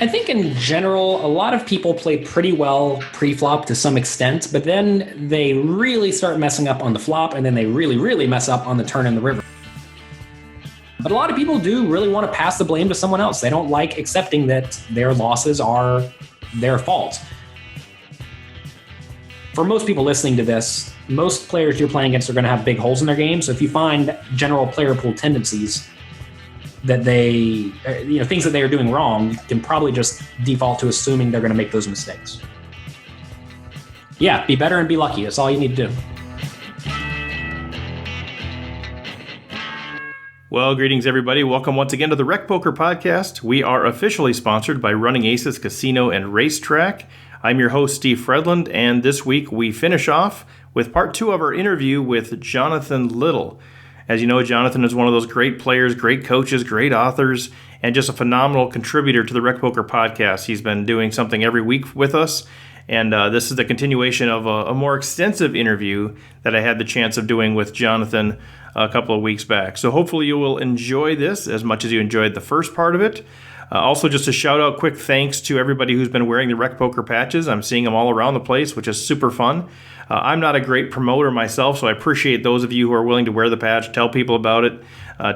I think in general, a lot of people play pretty well pre-flop to some extent, but then they really start messing up on the flop, and then they really, really mess up on the turn in the river. But a lot of people do really want to pass the blame to someone else. They don't like accepting that their losses are their fault. For most people listening to this, most players you're playing against are going to have big holes in their game. So if you find general player pool tendencies that things that they are doing wrong, you can probably just default to assuming they're going to make those mistakes. Yeah, be better and be lucky. That's all you need to do. Well, greetings, everybody. Welcome once again to the Rec Poker Podcast. We are officially sponsored by Running Aces Casino and Racetrack. I'm your host, Steve Fredland, and this week we finish off with part 2 of our interview with Jonathan Little. As you know, Jonathan is one of those great players, great coaches, great authors, and just a phenomenal contributor to the Rec Poker Podcast. He's been doing something every week with us, and this is the continuation of a more extensive interview that I had the chance of doing with Jonathan a couple of weeks back. So hopefully you will enjoy this as much as you enjoyed the first part of it. Also, just a shout out, quick thanks to everybody who's been wearing the Rec Poker patches. I'm seeing them all around the place, which is super fun. I'm not a great promoter myself, so I appreciate those of you who are willing to wear the patch, tell people about it,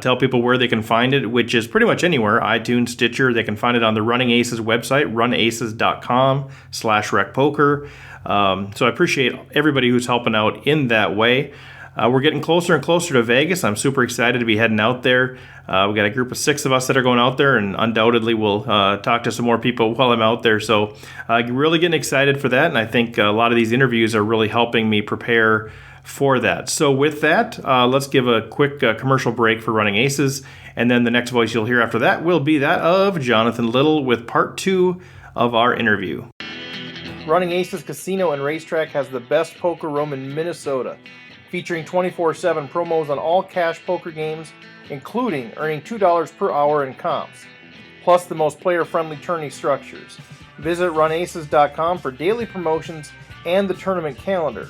tell people where they can find it, which is pretty much anywhere, iTunes, Stitcher. They can find it on the Running Aces website, runaces.com/recpoker. So I appreciate everybody who's helping out in that way. We're getting closer and closer to Vegas. I'm super excited to be heading out there. We got a group of 6 of us that are going out there, and undoubtedly we'll talk to some more people while I'm out there. So really getting excited for that, and I think a lot of these interviews are really helping me prepare for that. So with that, let's give a quick commercial break for Running Aces, and then the next voice you'll hear after that will be that of Jonathan Little with part 2 of our interview. Running Aces Casino and Racetrack has the best poker room in Minnesota, featuring 24/7 promos on all cash poker games, including earning $2 per hour in comps, plus the most player-friendly tourney structures. Visit runaces.com for daily promotions and the tournament calendar.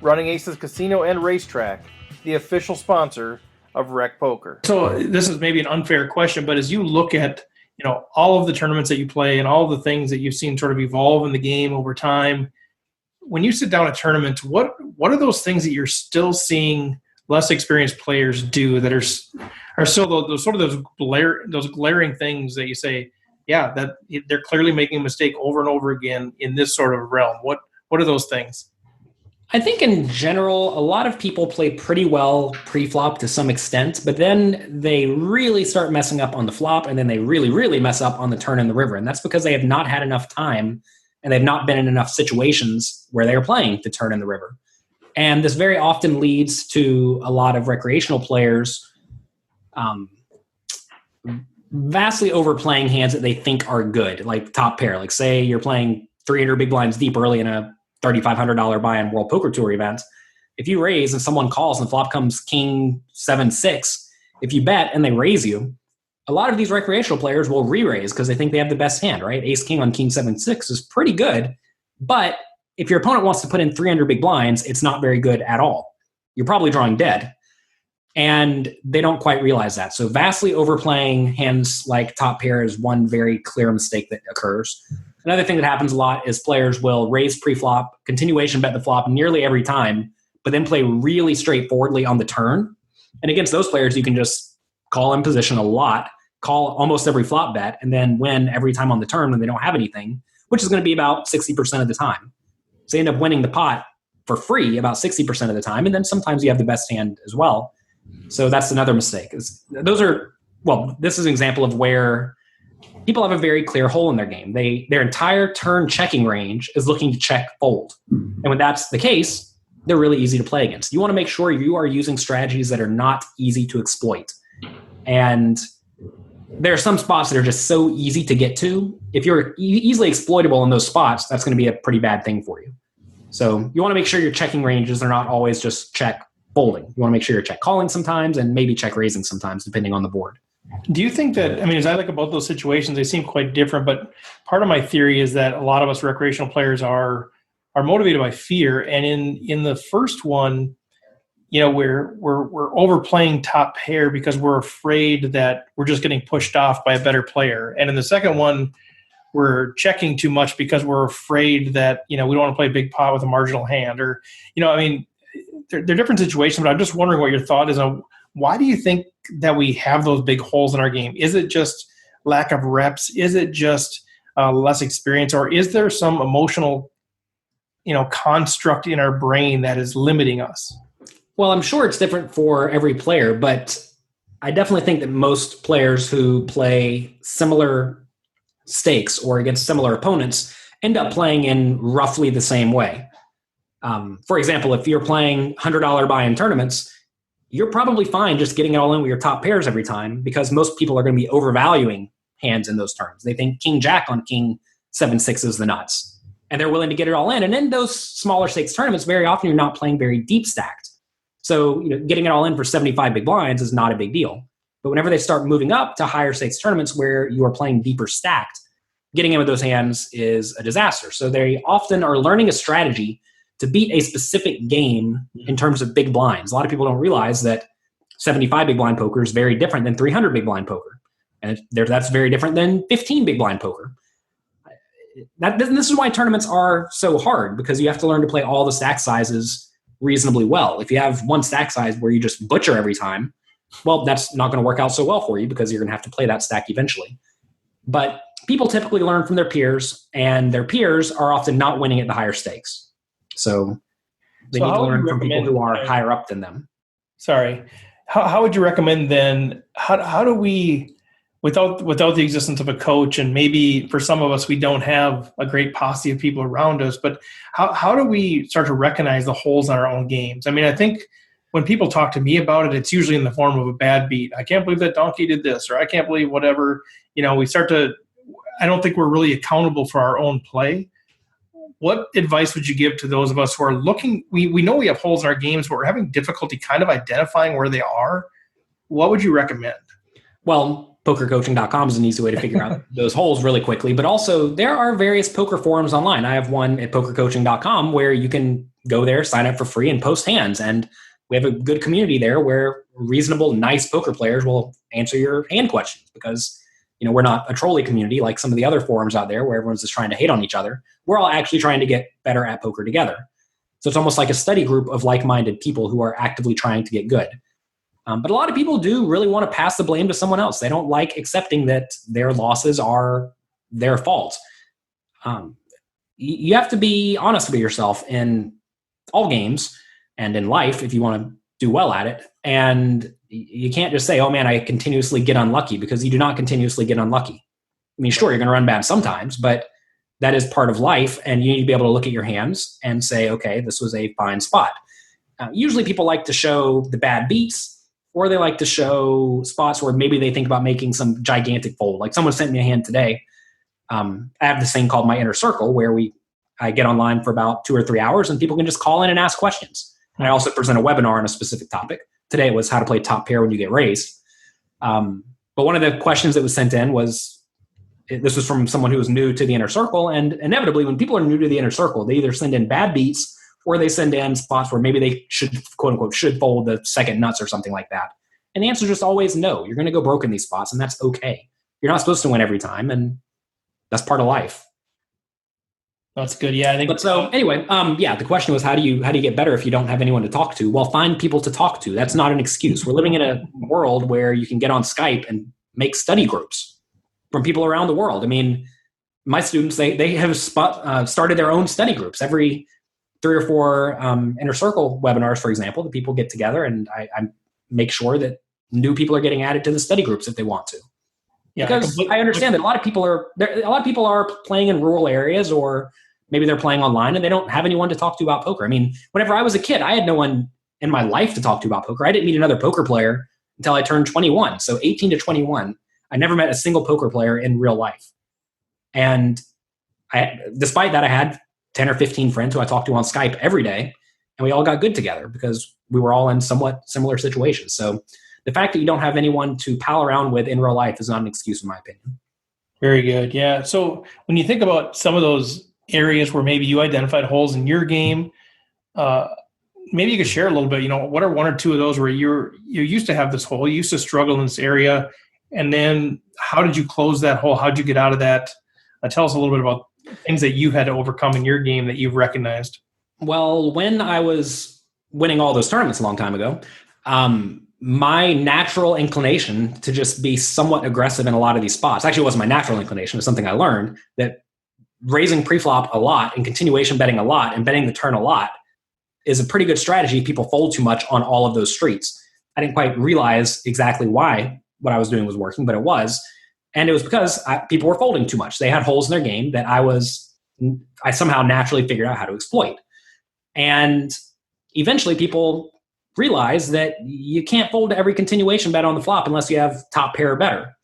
Running Aces Casino and Racetrack, the official sponsor of Rec Poker. So this is maybe an unfair question, but as you look at all of the tournaments that you play and all the things that you've seen sort of evolve in the game over time, when you sit down at tournaments, what are those things that you're still seeing less experienced players do that are still those glaring things that you say, yeah, that they're clearly making a mistake over and over again in this sort of realm? What are those things? I think in general, a lot of people play pretty well pre-flop to some extent, but then they really start messing up on the flop, and then they really, really mess up on the turn in the river. And that's because they have not had enough time, and they've not been in enough situations where they're playing the turn in the river. And this very often leads to a lot of recreational players vastly overplaying hands that they think are good, like top pair. Like say you're playing 300 big blinds deep early in a $3,500 buy-in World Poker Tour event. If you raise and someone calls and the flop comes king 7-6, if you bet and they raise you, a lot of these recreational players will re-raise because they think they have the best hand, right? Ace king on king 7-6 is pretty good, but if your opponent wants to put in 300 big blinds, it's not very good at all. You're probably drawing dead, and they don't quite realize that. So vastly overplaying hands like top pair is one very clear mistake that occurs. Another thing that happens a lot is players will raise pre-flop, continuation bet the flop nearly every time, but then play really straightforwardly on the turn. And against those players, you can just call in position a lot, call almost every flop bet, and then win every time on the turn when they don't have anything, which is going to be about 60% of the time. So you end up winning the pot for free about 60% of the time, and then sometimes you have the best hand as well. So that's another mistake. This is an example of where people have a very clear hole in their game. Their entire turn checking range is looking to check fold. And when that's the case, they're really easy to play against. You want to make sure you are using strategies that are not easy to exploit. And there are some spots that are just so easy to get to. If you're easily exploitable in those spots, that's going to be a pretty bad thing for you. So you want to make sure your checking ranges are not always just check folding. You want to make sure you're check calling sometimes and maybe check raising sometimes, depending on the board. Do you think that, as I look at both those situations, they seem quite different, but part of my theory is that a lot of us recreational players are motivated by fear. And in the first one, we're overplaying top pair because we're afraid that we're just getting pushed off by a better player. And in the second one, we're checking too much because we're afraid that, we don't want to play big pot with a marginal hand, or, I mean, they're different situations, but I'm just wondering what your thought is on why do you think that we have those big holes in our game? Is it just lack of reps? Is it just less experience, or is there some emotional, construct in our brain that is limiting us? Well, I'm sure it's different for every player, but I definitely think that most players who play similar stakes or against similar opponents end up playing in roughly the same way. For example, if you're playing $100 buy-in tournaments, you're probably fine just getting it all in with your top pairs every time, because most people are going to be overvaluing hands in those terms. They think King Jack on King 7-6 is the nuts, and they're willing to get it all in. And in those smaller stakes tournaments, very often you're not playing very deep stacked. So getting it all in for 75 big blinds is not a big deal. But whenever they start moving up to higher stakes tournaments where you are playing deeper stacked, getting in with those hands is a disaster. So they often are learning a strategy to beat a specific game in terms of big blinds. A lot of people don't realize that 75 big blind poker is very different than 300 big blind poker. And that's very different than 15 big blind poker. This is why tournaments are so hard, because you have to learn to play all the stack sizes reasonably well. If you have one stack size where you just butcher every time, well, that's not going to work out so well for you, because you're going to have to play that stack eventually. But people typically learn from their peers, and their peers are often not winning at the higher stakes. So they need to learn from people who are higher up than them. Sorry. How would you recommend then, how do we, without the existence of a coach, and maybe for some of us, we don't have a great posse of people around us, but how do we start to recognize the holes in our own games? I mean, I think when people talk to me about it, it's usually in the form of a bad beat. I can't believe that donkey did this, or I can't believe whatever. We start to, I don't think we're really accountable for our own play. What advice would you give to those of us who are looking, we know we have holes in our games, but we're having difficulty kind of identifying where they are? What would you recommend? Well, pokercoaching.com is an easy way to figure out those holes really quickly. But also, there are various poker forums online. I have one at pokercoaching.com where you can go there, sign up for free, and post hands. And we have a good community there where reasonable, nice poker players will answer your hand questions, because we're not a trolley community like some of the other forums out there where everyone's just trying to hate on each other. We're all actually trying to get better at poker together. So it's almost like a study group of like-minded people who are actively trying to get good. But a lot of people do really want to pass the blame to someone else. They don't like accepting that their losses are their fault. You have to be honest with yourself in all games and in life if you want to do well at it. And you can't just say, oh man, I continuously get unlucky, because you do not continuously get unlucky. I mean, sure, you're going to run bad sometimes, but that is part of life. And you need to be able to look at your hands and say, okay, this was a fine spot. Usually people like to show the bad beats, or they like to show spots where maybe they think about making some gigantic fold. Like someone sent me a hand today. I have this thing called my inner circle where I get online for about 2 or 3 hours and people can just call in and ask questions. And I also present a webinar on a specific topic. Today it was how to play top pair when you get raised. But one of the questions that was sent in was, this was from someone who was new to the inner circle. And inevitably, when people are new to the inner circle, they either send in bad beats or they send in spots where maybe they should, quote unquote, should fold the second nuts or something like that. And the answer is just always no. You're going to go broke in these spots, and that's okay. You're not supposed to win every time, and that's part of life. That's good. Yeah, I think. But so anyway, the question was, how do you get better if you don't have anyone to talk to? Well, find people to talk to. That's not an excuse. We're living in a world where you can get on Skype and make study groups from people around the world. I mean, my students, they have started their own study groups. Every 3 or 4 inner circle webinars, for example, the people get together, and I make sure that new people are getting added to the study groups if they want to. Yeah, because I understand that a lot of people are playing in rural areas, or maybe they're playing online and they don't have anyone to talk to about poker. I mean, whenever I was a kid, I had no one in my life to talk to about poker. I didn't meet another poker player until I turned 21. So 18 to 21, I never met a single poker player in real life. And despite that, I had 10 or 15 friends who I talked to on Skype every day, and we all got good together because we were all in somewhat similar situations. So the fact that you don't have anyone to pal around with in real life is not an excuse, in my opinion. Very good. Yeah. So when you think about some of those areas where maybe you identified holes in your game, maybe you could share a little bit, what are 1 or 2 of those where you used to have this hole, you used to struggle in this area, and then how did you close that hole? How did you get out of that Tell us a little bit about things that you've had to overcome in your game that you've recognized. Well, when I was winning all those tournaments a long time ago, my natural inclination to just be somewhat aggressive in a lot of these spots, actually it wasn't my natural inclination, it was something I learned, that raising preflop a lot and continuation betting a lot and betting the turn a lot is a pretty good strategy if people fold too much on all of those streets. I didn't quite realize exactly why what I was doing was working, but it was. And it was because people were folding too much. They had holes in their game that I somehow naturally figured out how to exploit. And eventually people realize that you can't fold to every continuation bet on the flop unless you have top pair or better.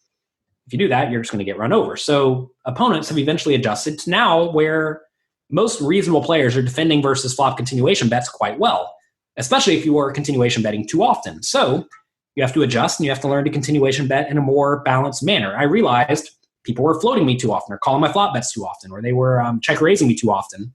If you do that, you're just going to get run over. So opponents have eventually adjusted to now where most reasonable players are defending versus flop continuation bets quite well, especially if you are continuation betting too often. So you have to adjust and you have to learn to continuation bet in a more balanced manner. I realized people were floating me too often or calling my flop bets too often, or they were check raising me too often,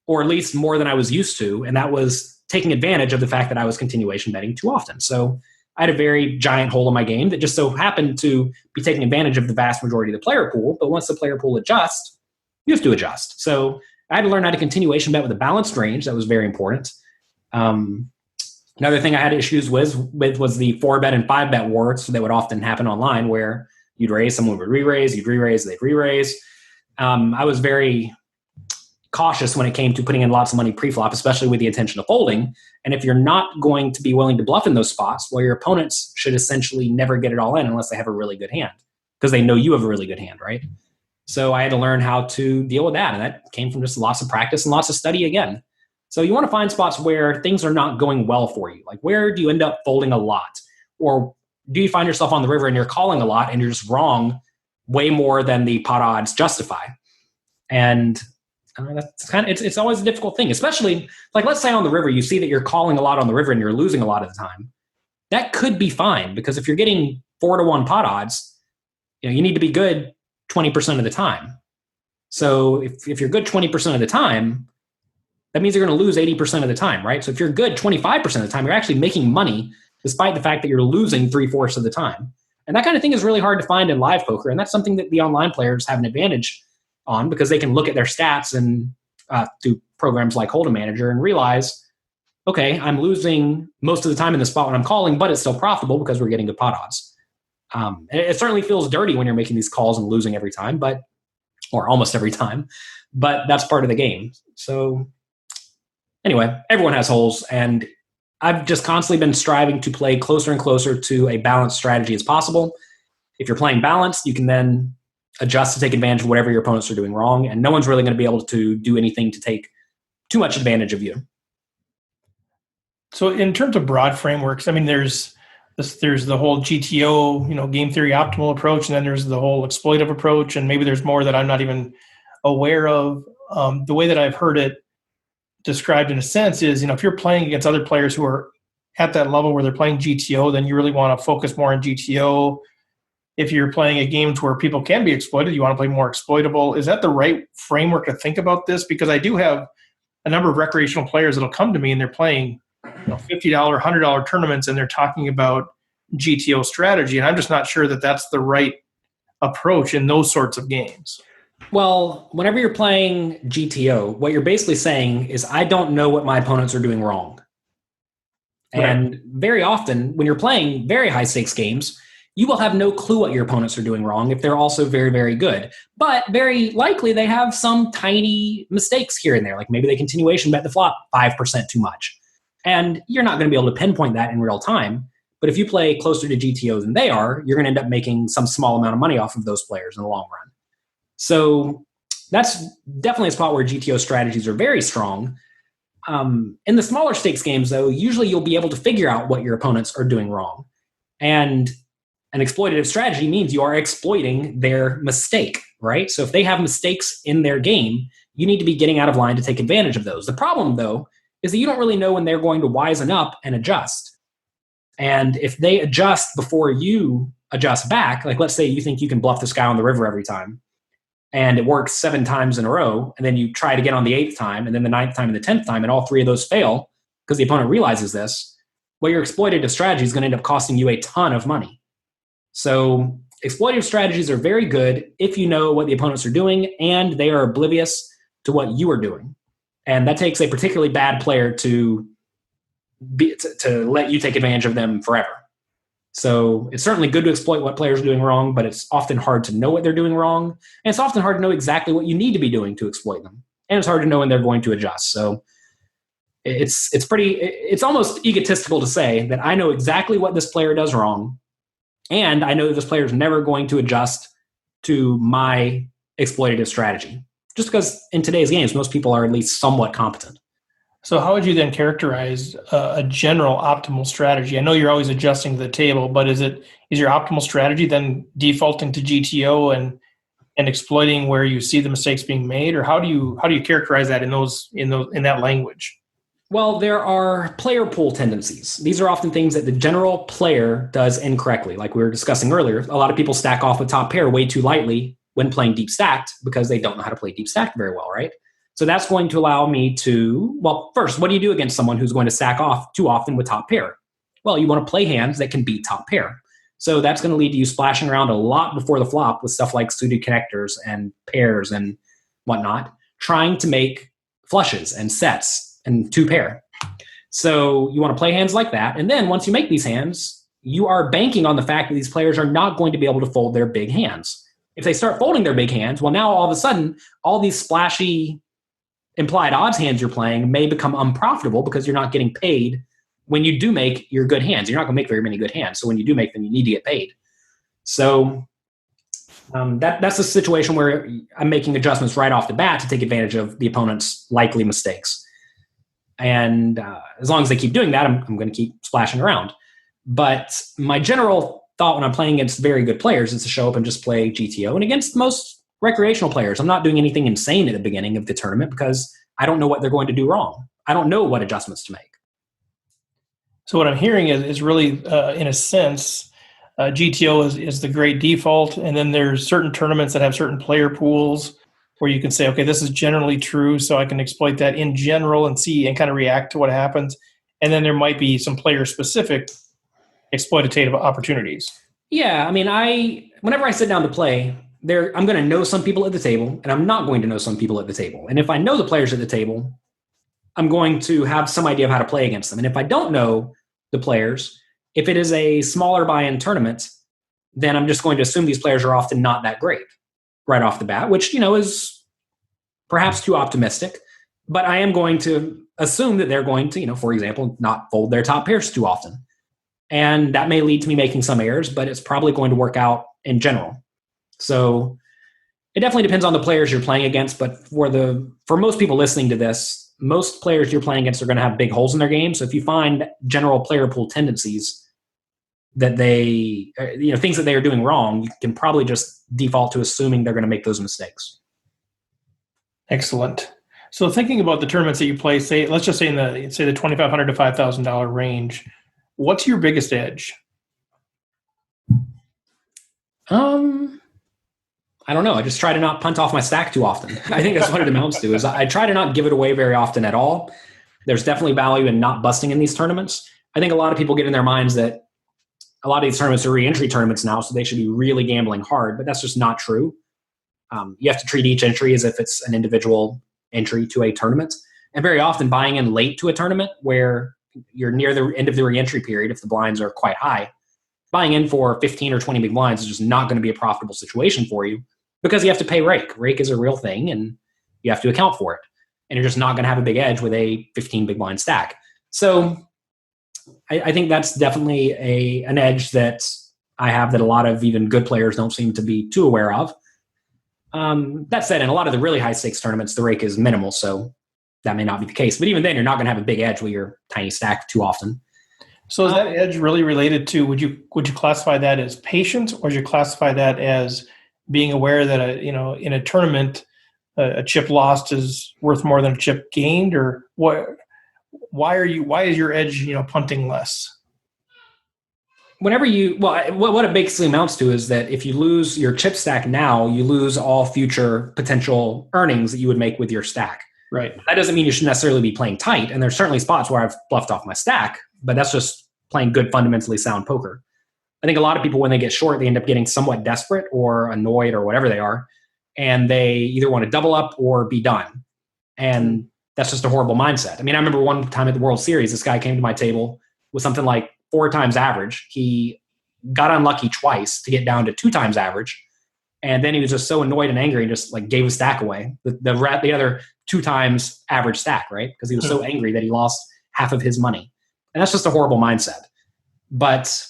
or at least more than I was used to. And that was taking advantage of the fact that I was continuation betting too often. So I had a very giant hole in my game that just so happened to be taking advantage of the vast majority of the player pool. But once the player pool adjusts, you have to adjust. So I had to learn how to continuation bet with a balanced range. That was very important. Another thing I had issues with was the 4-bet and 5-bet wars that would often happen online where you'd raise, someone would re-raise, you'd re-raise, they'd re-raise. I was very cautious when it came to putting in lots of money pre-flop, especially with the intention of folding. And if you're not going to be willing to bluff in those spots, well, your opponents should essentially never get it all in unless they have a really good hand because they know you have a really good hand, right? So I had to learn how to deal with that. And that came from just lots of practice and lots of study again. So you want to find spots where things are not going well for you. Like where do you end up folding a lot? Or do you find yourself on the river and you're calling a lot and you're just wrong way more than the pot odds justify? And that's it's always a difficult thing, especially like let's say on the river, you see that you're calling a lot on the river and you're losing a lot of the time. That could be fine because if you're getting 4-1 pot odds, you need to be good 20% of the time. So if you're good 20% of the time, that means you're going to lose 80% of the time, right? So if you're good 25% of the time, you're actually making money despite the fact that you're losing 3/4 of the time. And that kind of thing is really hard to find in live poker. And that's something that the online players have an advantage on because they can look at their stats and through programs like Hold'em Manager and realize, okay, I'm losing most of the time in the spot when I'm calling, but it's still profitable because we're getting good pot odds. It certainly feels dirty when you're making these calls and losing every time, or almost every time, but that's part of the game. So anyway, everyone has holes, and I've just constantly been striving to play closer and closer to a balanced strategy as possible. If you're playing balanced, you can then adjust to take advantage of whatever your opponents are doing wrong, and no one's really going to be able to do anything to take too much advantage of you. So in terms of broad frameworks, I mean, there's the whole GTO, game theory optimal approach, and then there's the whole exploitive approach, and maybe there's more that I'm not even aware of. The way that I've heard it described in a sense is, if you're playing against other players who are at that level where they're playing GTO, then you really want to focus more on GTO. If you're playing a game to where people can be exploited, you want to play more exploitable. Is that the right framework to think about this? Because I do have a number of recreational players that'll come to me and they're playing $50, $100 tournaments and they're talking about GTO strategy. And I'm just not sure that that's the right approach in those sorts of games. Well, whenever you're playing GTO, what you're basically saying is, I don't know what my opponents are doing wrong. Right. And very often, when you're playing very high stakes games, you will have no clue what your opponents are doing wrong if they're also very, very good. But very likely, they have some tiny mistakes here and there. Like maybe they continuation bet the flop 5% too much. And you're not going to be able to pinpoint that in real time. But if you play closer to GTO than they are, you're going to end up making some small amount of money off of those players in the long run. So that's definitely a spot where GTO strategies are very strong. In the smaller stakes games, though, usually you'll be able to figure out what your opponents are doing wrong. And an exploitative strategy means you are exploiting their mistake, right? So if they have mistakes in their game, you need to be getting out of line to take advantage of those. The problem, though, is that you don't really know when they're going to wisen up and adjust. And if they adjust before you adjust back, like let's say you think you can bluff this guy on the river every time, and it works 7 times in a row, and then you try it again on the 8th time, and then the 9th time and the 10th time, and all 3 of those fail because the opponent realizes this, well, your exploitative strategy is going to end up costing you a ton of money. So exploitative strategies are very good if you know what the opponents are doing and they are oblivious to what you are doing. And that takes a particularly bad player to let you take advantage of them forever. So it's certainly good to exploit what players are doing wrong, but it's often hard to know what they're doing wrong. And it's often hard to know exactly what you need to be doing to exploit them. And it's hard to know when they're going to adjust. So it's almost egotistical to say that I know exactly what this player does wrong, and I know that this player is never going to adjust to my exploitative strategy. Just because in today's games, most people are at least somewhat competent. So how would you then characterize a general optimal strategy? I know you're always adjusting to the table, but is your optimal strategy then defaulting to GTO and exploiting where you see the mistakes being made, or how do you characterize that in that language? Well, there are player pool tendencies. These are often things that the general player does incorrectly. Like we were discussing earlier, a lot of people stack off with top pair way too lightly when playing deep stacked because they don't know how to play deep stacked very well, right? So that's going to allow me to, well, first, what do you do against someone who's going to stack off too often with top pair? Well, you want to play hands that can beat top pair. So that's going to lead to you splashing around a lot before the flop with stuff like suited connectors and pairs and whatnot, trying to make flushes and sets and two pair. So you want to play hands like that. And then once you make these hands, you are banking on the fact that these players are not going to be able to fold their big hands. If they start folding their big hands, well, now all of a sudden, all these splashy implied odds hands you're playing may become unprofitable because you're not getting paid when you do make your good hands. You're not going to make very many good hands. So when you do make them, you need to get paid. So that's a situation where I'm making adjustments right off the bat to take advantage of the opponent's likely mistakes. And as long as they keep doing that, I'm going to keep splashing around. But my general thought when I'm playing against very good players is to show up and just play GTO. And against most recreational players, I'm not doing anything insane at the beginning of the tournament because I don't know what they're going to do wrong. I don't know what adjustments to make. So what I'm hearing is really, in a sense, GTO is the great default. And then there's certain tournaments that have certain player pools where you can say, okay, this is generally true, so I can exploit that in general and see and kind of react to what happens. And then there might be some player-specific exploitative opportunities. Yeah, I mean, whenever I sit down to play, I'm going to know some people at the table, and I'm not going to know some people at the table. And if I know the players at the table, I'm going to have some idea of how to play against them. And if I don't know the players, if it is a smaller buy-in tournament, then I'm just going to assume these players are often not that great right off the bat, which, is perhaps too optimistic. But I am going to assume that they're going to, for example, not fold their top pairs too often. And that may lead to me making some errors, but it's probably going to work out in general. So it definitely depends on the players you're playing against. But for most people listening to this, most players you're playing against are going to have big holes in their game. So if you find general player pool tendencies that they, things that they are doing wrong, you can probably just default to assuming they're going to make those mistakes. Excellent. So thinking about the tournaments that you play, let's just say in the $2,500 to $5,000 range, what's your biggest edge? I don't know. I just try to not punt off my stack too often. I think that's what it amounts to. Is I try to not give it away very often at all. There's definitely value in not busting in these tournaments. I think a lot of people get in their minds that a lot of these tournaments are re-entry tournaments now, so they should be really gambling hard, but that's just not true. You have to treat each entry as if it's an individual entry to a tournament. And very often buying in late to a tournament where you're near the end of the re-entry period, if the blinds are quite high, buying in for 15 or 20 big blinds is just not going to be a profitable situation for you because you have to pay rake. Rake is a real thing, and you have to account for it. And you're just not going to have a big edge with a 15 big blind stack. So I think that's definitely an edge that I have that a lot of even good players don't seem to be too aware of. That said, in a lot of the really high stakes tournaments, the rake is minimal, so that may not be the case. But even then, you're not going to have a big edge with your tiny stack too often. So is that edge really related to, would you classify that as patience, or would you classify that as being aware that in a tournament, a chip lost is worth more than a chip gained, or what? Why is your edge, punting less? What it basically amounts to is that if you lose your chip stack now, you lose all future potential earnings that you would make with your stack. Right. That doesn't mean you should necessarily be playing tight. And there's certainly spots where I've bluffed off my stack, but that's just playing good, fundamentally sound poker. I think a lot of people, when they get short, they end up getting somewhat desperate or annoyed or whatever they are. And they either want to double up or be done. And that's just a horrible mindset. I mean, I remember one time at the World Series, this guy came to my table with something like 4 times average. He got unlucky twice to get down to 2 times average. And then he was just so annoyed and angry and just like gave his stack away. The other 2 times average stack, right? Because he was so angry that he lost half of his money. And that's just a horrible mindset. But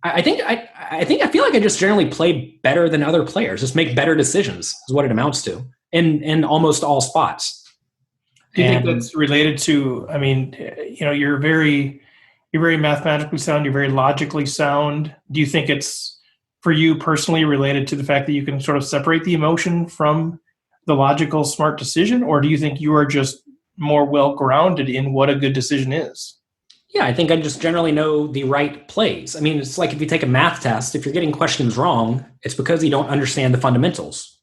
I feel like I just generally play better than other players. Just make better decisions is what it amounts to in almost all spots. Do you think that's related to? I mean, you're very mathematically sound. You're very logically sound. Do you think it's for you personally related to the fact that you can sort of separate the emotion from the logical, smart decision, or do you think you are just more well grounded in what a good decision is? Yeah, I think I just generally know the right plays. I mean, it's like if you take a math test, if you're getting questions wrong, it's because you don't understand the fundamentals.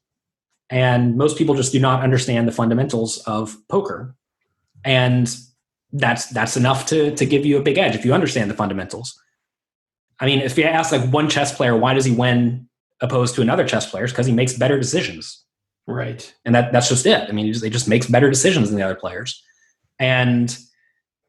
And most people just do not understand the fundamentals of poker. And that's enough to give you a big edge if you understand the fundamentals. I mean, if you ask like one chess player, why does he win opposed to another chess player? It's because he makes better decisions. Right. And that's just it. I mean, he just makes better decisions than the other players. And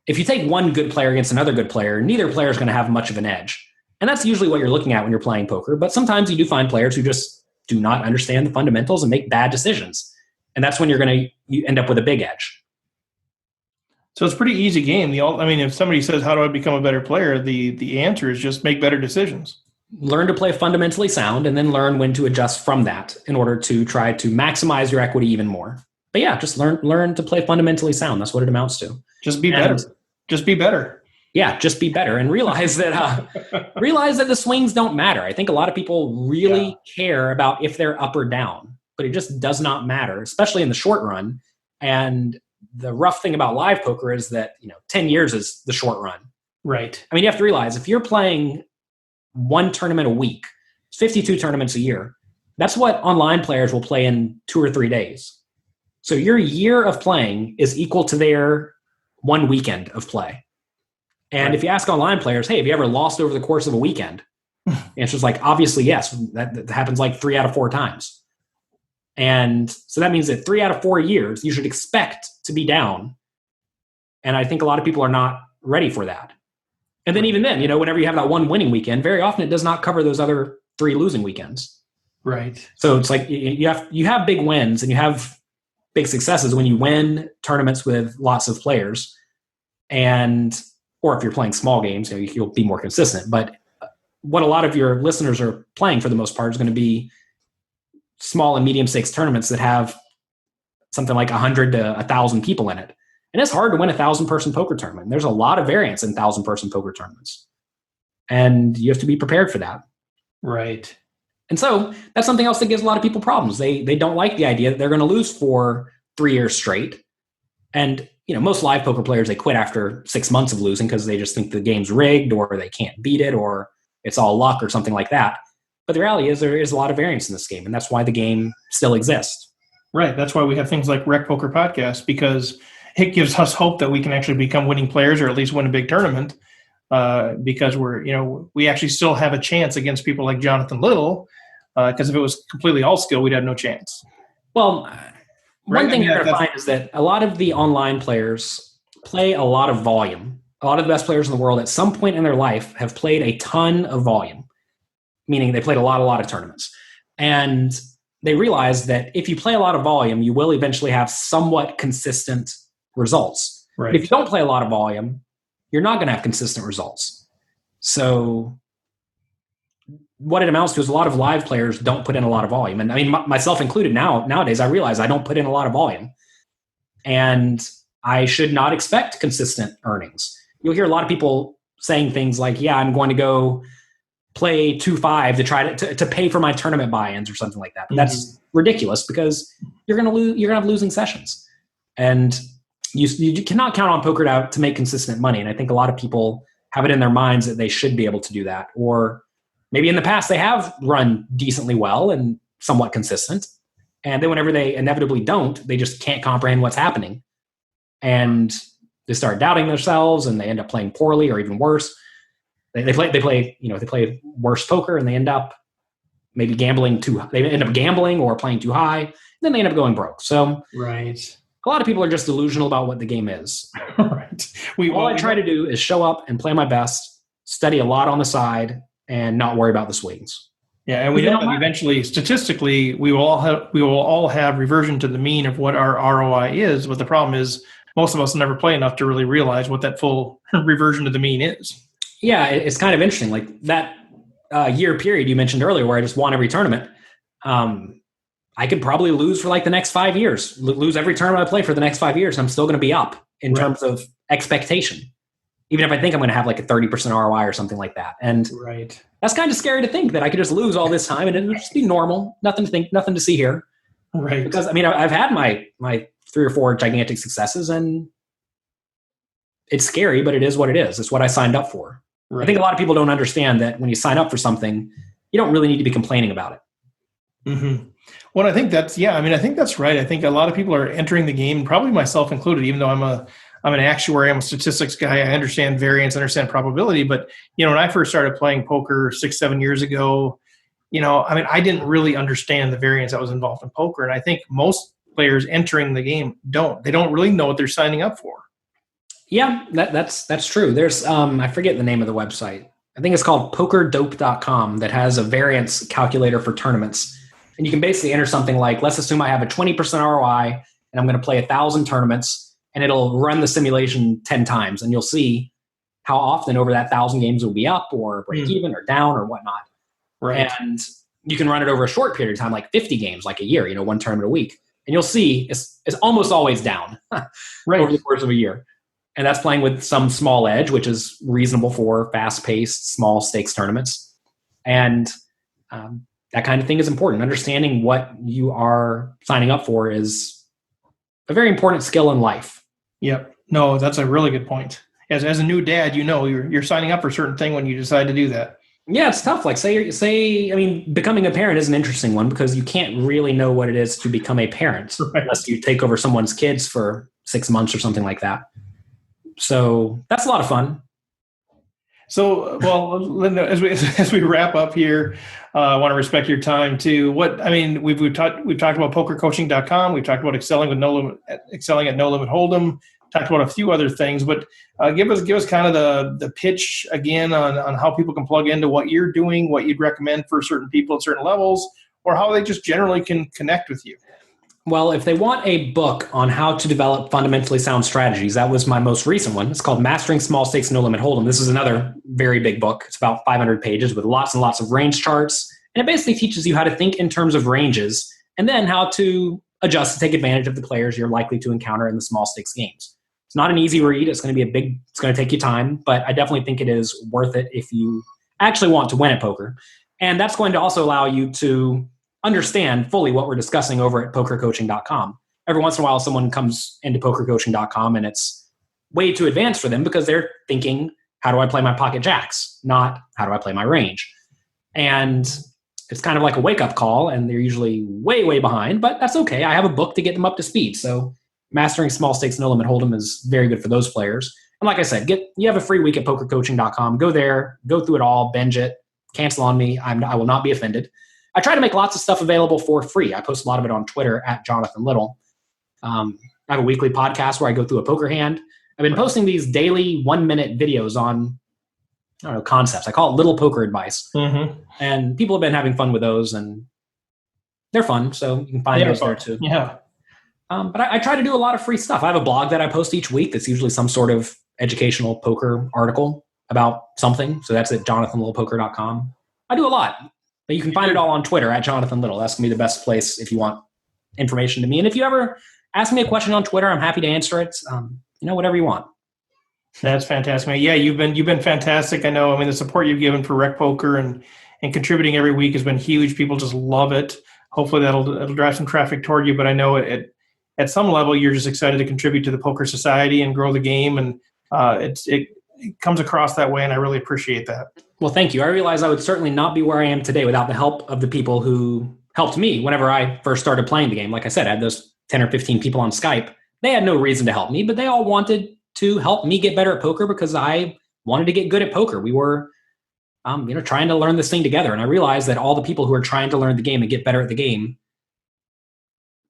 if you take one good player against another good player, neither player is going to have much of an edge. And that's usually what you're looking at when you're playing poker. But sometimes you do find players who just do not understand the fundamentals and make bad decisions. And that's when you end up with a big edge. So it's a pretty easy game. If somebody says, how do I become a better player? The answer is just make better decisions. Learn to play fundamentally sound and then learn when to adjust from that in order to try to maximize your equity even more. But yeah, just learn to play fundamentally sound. That's what it amounts to. Just be better. Just be better. Yeah, just be better and realize that the swings don't matter. I think a lot of people really care about if they're up or down, but it just does not matter, especially in the short run. And the rough thing about live poker is that 10 years is the short run. Right. I mean, you have to realize if you're playing one tournament a week, 52 tournaments a year, that's what online players will play in 2 or 3 days. So your year of playing is equal to their one weekend of play. And if you ask online players, hey, have you ever lost over the course of a weekend? The answer's like, obviously, yes. That happens like 3 out of 4 times. And so that means that 3 out of 4 years, you should expect to be down. And I think a lot of people are not ready for that. And then even then, whenever you have that one winning weekend, very often it does not cover those other 3 losing weekends. Right. So it's like you have big wins and you have big successes when you win tournaments with lots of players. Or if you're playing small games, you'll be more consistent. But what a lot of your listeners are playing for the most part is going to be small and medium stakes tournaments that have something like 100 to 1,000 people in it. And it's hard to win a 1,000-person poker tournament. There's a lot of variance in 1,000-person poker tournaments. And you have to be prepared for that. Right. And so that's something else that gives a lot of people problems. They don't like the idea that they're going to lose for 3 years straight. And most live poker players, they quit after 6 months of losing because they just think the game's rigged or they can't beat it or it's all luck or something like that. But the reality is there is a lot of variance in this game, and that's why the game still exists. Right. That's why we have things like Rec Poker Podcast, because it gives us hope that we can actually become winning players or at least win a big tournament because we actually still have a chance against people like Jonathan Little because if it was completely all skill, we'd have no chance. Well, one thing you're going to find is that a lot of the online players play a lot of volume. A lot of the best players in the world at some point in their life have played a ton of volume, meaning they played a lot of tournaments. And they realize that if you play a lot of volume, you will eventually have somewhat consistent results. Right. But if you don't play a lot of volume, you're not going to have consistent results. So what it amounts to is a lot of live players don't put in a lot of volume. And I mean, myself included nowadays, I realize I don't put in a lot of volume. And I should not expect consistent earnings. You'll hear a lot of people saying things like, yeah, I'm going to go play 2-5 to try to pay for my tournament buy-ins or something like that. But that's ridiculous because you're going to lose. You're going to have losing sessions. And you cannot count on poker to make consistent money. And I think a lot of people have it in their minds that they should be able to do that. Or maybe in the past they have run decently well and somewhat consistent. And then whenever they inevitably don't, they just can't comprehend what's happening. And they start doubting themselves and they end up playing poorly or even worse. They play worse poker and they end up maybe they end up gambling or playing too high, and then they end up going broke. So right. A lot of people are just delusional about what the game is. Right. All I try to do is show up and play my best, study a lot on the side, and not worry about the swings. Yeah, and we know that eventually, statistically, we will all have reversion to the mean of what our ROI is. But the problem is, most of us never play enough to really realize what that full reversion to the mean is. Yeah, it's kind of interesting. Like that year period you mentioned earlier, where I just won every tournament. I could probably lose for like the next 5 years, lose every tournament I play for the next 5 years. I'm still going to be up in terms of expectation, even if I think I'm going to have like a 30% ROI or something like that. And that's kind of scary to think that I could just lose all this time and it would just be normal. Nothing to see here. Right. Because I mean, I've had my 3 or 4 gigantic successes, and it's scary, but it is what it is. It's what I signed up for. Right. I think a lot of people don't understand that when you sign up for something, you don't really need to be complaining about it. Mm-hmm. Well, I think that's right. I think a lot of people are entering the game, probably myself included, even though I'm an actuary, I'm a statistics guy. I understand variance, understand probability. But, when I first started playing poker 6-7 years ago, I didn't really understand the variance that was involved in poker. And I think most players entering the game they don't really know what they're signing up for. Yeah, that's true. There's, I forget the name of the website. I think it's called pokerdope.com that has a variance calculator for tournaments. And you can basically enter something like, let's assume I have a 20% ROI and I'm going to play 1,000 tournaments, and it'll run the simulation 10 times. And you'll see how often over that 1,000 games will be up or break even or down or whatnot. Right. And you can run it over a short period of time, like 50 games, like a year, 1 tournament a week. And you'll see it's almost always down over the course of a year. And that's playing with some small edge, which is reasonable for fast-paced, small stakes tournaments. And that kind of thing is important. Understanding what you are signing up for is a very important skill in life. Yep. No, that's a really good point. As a new dad, you're signing up for a certain thing when you decide to do that. Yeah, it's tough. Like becoming a parent is an interesting one because you can't really know what it is to become a parent unless you take over someone's kids for 6 months or something like that. So that's a lot of fun. So, well, Linda, as we wrap up here, I want to respect your time too. We've talked about pokercoaching.com. We've talked about excelling at No Limit Hold'em. Talked about a few other things, but give us kind of the pitch again on how people can plug into what you're doing, what you'd recommend for certain people at certain levels, or how they just generally can connect with you. Well, if they want a book on how to develop fundamentally sound strategies, that was my most recent one. It's called Mastering Small Stakes No Limit Hold'em. This is another very big book. It's about 500 pages with lots and lots of range charts. And it basically teaches you how to think in terms of ranges and then how to adjust to take advantage of the players you're likely to encounter in the small stakes games. It's not an easy read. It's going to take you time, but I definitely think it is worth it if you actually want to win at poker. And that's going to also allow you to understand fully what we're discussing over at pokercoaching.com. Every once in a while, someone comes into pokercoaching.com and it's way too advanced for them because they're thinking, how do I play my pocket jacks? Not how do I play my range? And it's kind of like a wake-up call, and they're usually way, way behind, but that's okay. I have a book to get them up to speed. So Mastering Small Stakes No Limit Hold'em is very good for those players. And like I said, you have a free week at pokercoaching.com. Go there, go through it all, binge it, cancel on me. I will not be offended. I try to make lots of stuff available for free. I post a lot of it on Twitter at Jonathan Little. I have a weekly podcast where I go through a poker hand. I've been posting these daily 1-minute videos on, concepts. I call it Little Poker Advice. Mm-hmm. And people have been having fun with those, and they're fun. So you can find those there too. Yeah. But I try to do a lot of free stuff. I have a blog that I post each week that's usually some sort of educational poker article about something. So that's at jonathanlittlepoker.com. I do a lot. But you can find it all on Twitter at Jonathan Little. That's going to be the best place if you want information to me. And if you ever ask me a question on Twitter, I'm happy to answer it. Whatever you want. That's fantastic. Yeah, you've been fantastic. I know. The support you've given for Rec Poker and contributing every week has been huge. People just love it. Hopefully that'll drive some traffic toward you. But I know at some level you're just excited to contribute to the Poker Society and grow the game. And it comes across that way, and I really appreciate that. Well, thank you. I realize I would certainly not be where I am today without the help of the people who helped me whenever I first started playing the game. Like I said, I had those 10 or 15 people on Skype. They had no reason to help me, but they all wanted to help me get better at poker because I wanted to get good at poker. We were trying to learn this thing together. And I realized that all the people who are trying to learn the game and get better at the game,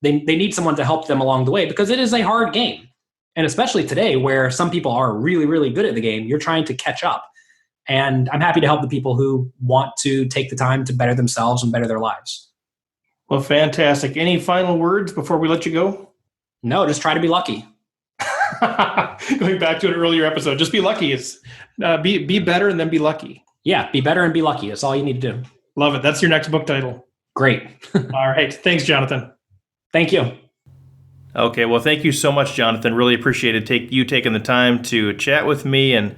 they need someone to help them along the way, because it is a hard game. And especially today, where some people are really, really good at the game, you're trying to catch up. And I'm happy to help the people who want to take the time to better themselves and better their lives. Well, fantastic. Any final words before we let you go? No, just try to be lucky. Going back to an earlier episode, just be lucky. It's be better and then be lucky. Yeah, be better and be lucky. That's all you need to do. Love it. That's your next book title. Great. All right. Thanks, Jonathan. Thank you. Okay, well, thank you so much, Jonathan. Really appreciated you taking the time to chat with me and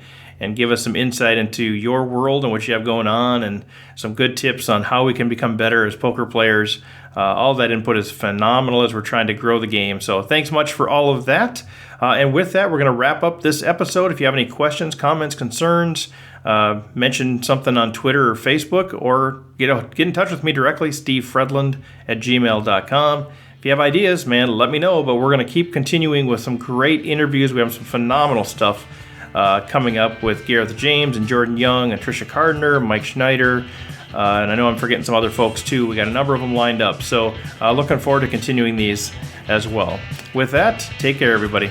give us some insight into your world and what you have going on, and some good tips on how we can become better as poker players. All that input is phenomenal as we're trying to grow the game. So thanks much for all of that. And with that, we're going to wrap up this episode. If you have any questions, comments, concerns, mention something on Twitter or Facebook, or get in touch with me directly, stevefredland@gmail.com. If you have ideas, man, let me know. But we're going to keep continuing with some great interviews. We have some phenomenal stuff coming up with Gareth James and Jordan Young and Tricia Cardner, Mike Schneider, and I know I'm forgetting some other folks too. We got a number of them lined up. So looking forward to continuing these as well. With that, take care, everybody.